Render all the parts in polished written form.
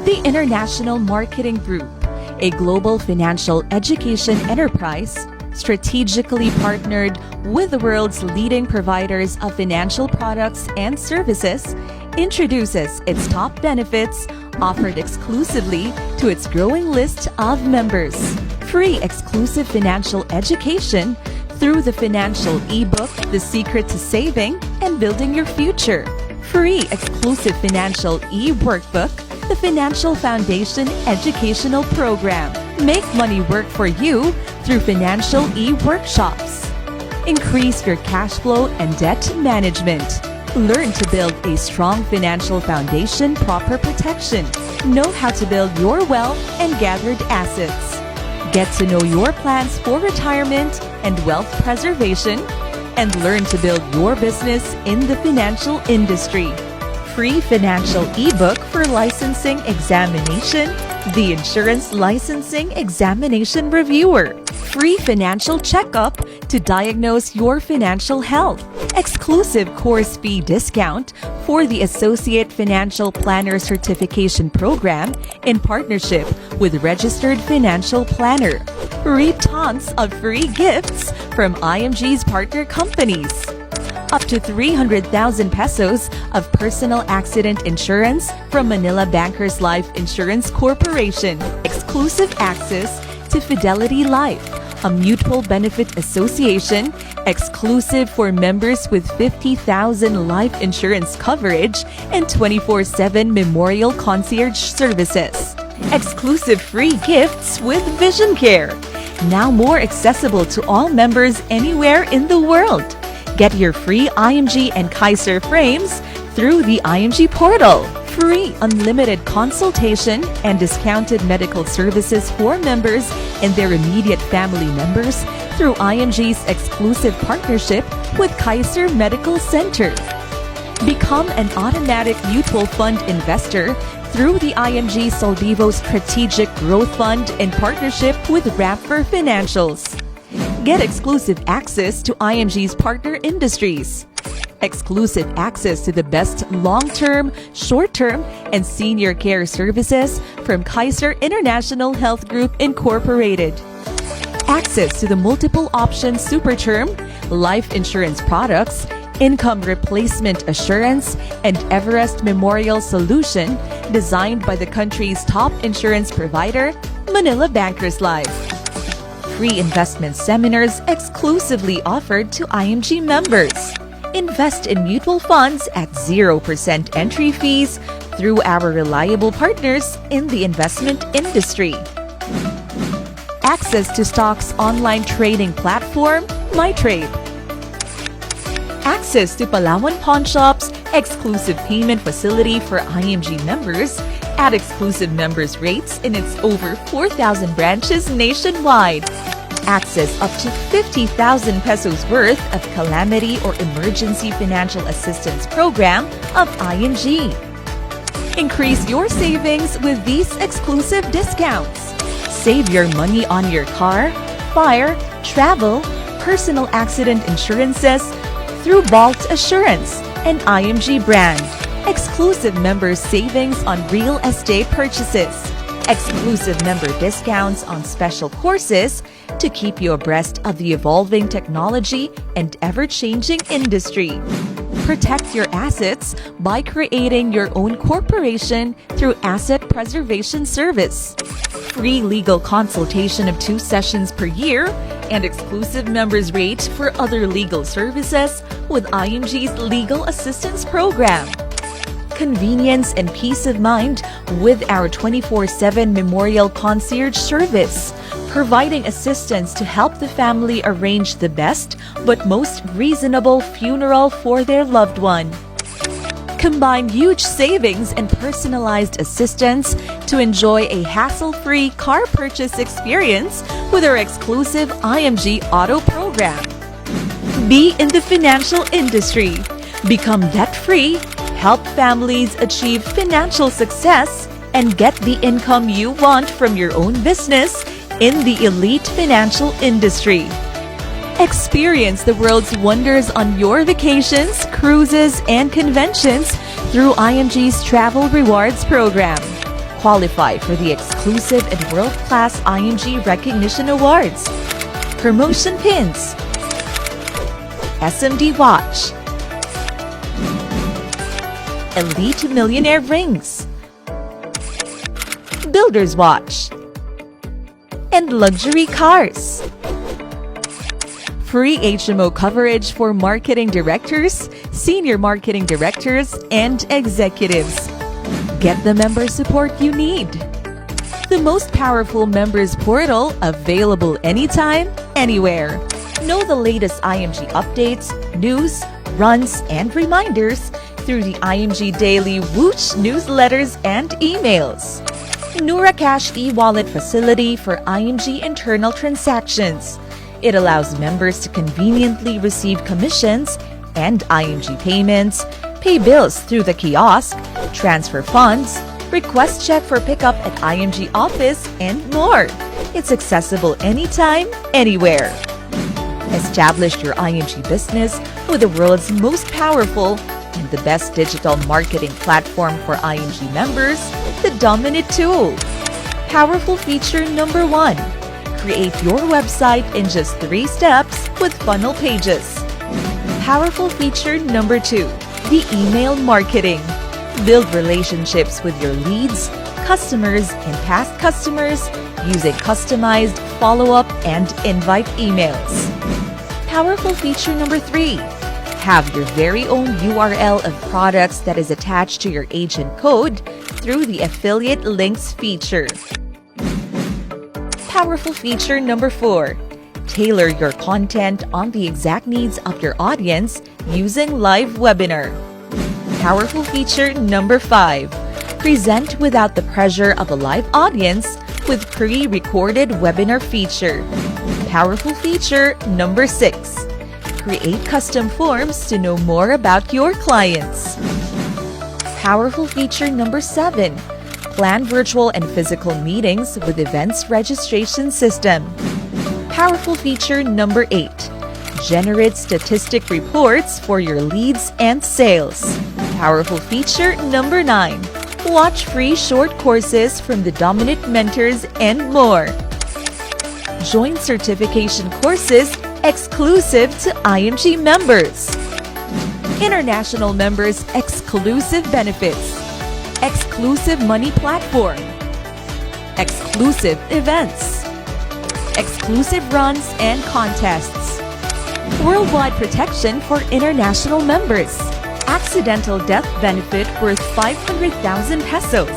The International Marketing Group, a global financial education enterprise, strategically partnered with the world's leading providers of financial products and services, introduces its top benefits offered exclusively to its growing list of members. Free exclusive financial education through the financial ebook, The Secret to Saving and Building Your Future. Free exclusive financial e-workbook, The Financial Foundation Educational Program. Make money work for you through financial e-workshops. Increase your cash flow and debt management. Learn to build a strong financial foundation, proper protection. Know how to build your wealth and gathered assets. Get to know your plans for retirement and wealth preservation, and learn to build your business in the financial industry. Free financial ebook for licensing examination, The Insurance Licensing Examination Reviewer. Free financial checkup to diagnose your financial health. Exclusive course fee discount for the Associate Financial Planner Certification Program in partnership with Registered Financial Planner. Reap tons of free gifts from IMG's partner companies. Up to 300,000 pesos of personal accident insurance from Manila Bankers Life Insurance Corporation. Exclusive access to Fidelity Life, a mutual benefit association exclusive for members with 50,000 life insurance coverage and 24/7 memorial concierge services. Exclusive free gifts with Vision Care, now more accessible to all members anywhere in the world. Get your free IMG and Kaiser frames through the IMG portal. Free unlimited consultation and discounted medical services for members and their immediate family members through IMG's exclusive partnership with Kaiser Medical Center. Become an automatic mutual fund investor through the IMG Solvivo Strategic Growth Fund in partnership with Rapper Financials. Get exclusive access to IMG's partner industries. Exclusive access to the best long-term, short-term, and senior care services from Kaiser International Health Group Incorporated. Access to the multiple option super term, life insurance products, income replacement assurance, and Everest Memorial Solution designed by the country's top insurance provider, Manila Bankers Life. Free investment seminars exclusively offered to IMG members. Invest in mutual funds at 0% entry fees through our reliable partners in the investment industry. Access to stocks online trading platform, MyTrade. Access to Palawan Pawn Shop's exclusive payment facility for IMG members at exclusive members rates in its over 4,000 branches nationwide. Access up to 50,000 pesos worth of calamity or emergency financial assistance program of IMG. Increase your savings with these exclusive discounts. Save your money on your car, fire, travel, personal accident insurances through Vault Assurance and IMG brand. Exclusive member savings on real estate purchases. Exclusive member discounts on special courses to keep you abreast of the evolving technology and ever-changing industry. Protect your assets by creating your own corporation through Asset Preservation Service. Free legal consultation of 2 sessions per year and exclusive members rate for other legal services with IMG's Legal Assistance Program. Convenience and peace of mind with our 24/7 Memorial Concierge Service, providing assistance to help the family arrange the best but most reasonable funeral for their loved one. Combine huge savings and personalized assistance to enjoy a hassle-free car purchase experience with our exclusive IMG Auto program. Be in the financial industry. Become debt-free, help families achieve financial success, and get the income you want from your own business in the elite financial industry. Experience the world's wonders on your vacations, cruises, and conventions through IMG's Travel Rewards program. qualify for the exclusive and world-class IMG recognition awards, promotion pins, SMD watch, elite millionaire rings, builder's watch, and luxury cars. Free HMO coverage for marketing directors, senior marketing directors, and executives. Get the member support you need. The most powerful members portal available anytime, anywhere. Know the latest IMG updates, news, runs, and reminders through the IMG Daily Whoosh newsletters and emails. Nura Cash e-wallet facility for IMG internal transactions. It allows members to conveniently receive commissions and IMG payments, pay bills through the kiosk, transfer funds, request check for pickup at IMG office, and more. It's accessible anytime, anywhere. Establish your IMG business with the world's most powerful and the best digital marketing platform for IMG members, the Dominant Tool. Powerful feature number 1. Create your website in just 3 steps with funnel pages. Powerful feature number 2. The email marketing. Build relationships with your leads, customers, and past customers using customized follow-up and invite emails. Powerful feature number 3. Have your very own URL of products that is attached to your agent code through the affiliate links feature. Powerful feature number 4. Tailor your content on the exact needs of your audience using live webinar. Powerful feature number 5. Present without the pressure of a live audience with pre-recorded webinar feature. Powerful feature number 6. Create custom forms to know more about your clients. Powerful feature number 7. Plan virtual and physical meetings with events registration system. Powerful feature number 8. Generate statistic reports for your leads and sales. Powerful feature number 9. Watch free short courses from the dominant mentors and more. Join certification courses exclusive to IMG members. International members exclusive benefits. Exclusive money platform. Exclusive events. Exclusive runs and contests. Worldwide protection for international members. Accidental death benefit worth 500,000 pesos.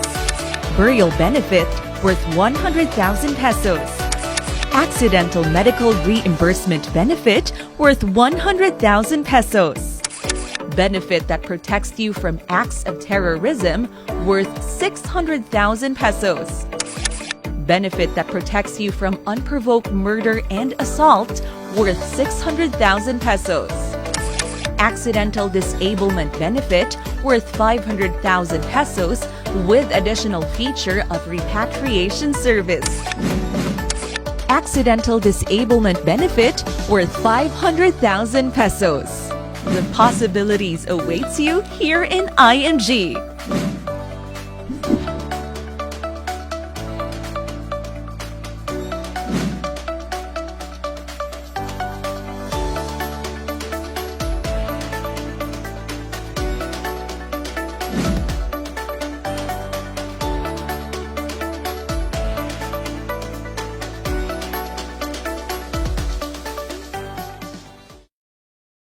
Burial benefit worth 100,000 pesos. Accidental medical reimbursement benefit worth 100,000 pesos. Benefit that protects you from acts of terrorism worth 600,000 pesos. Benefit that protects you from unprovoked murder and assault worth 600,000 pesos. Accidental disablement benefit worth 500,000 pesos with additional feature of repatriation service. Accidental disablement benefit worth 500,000 pesos. The possibilities awaits you here in IMG.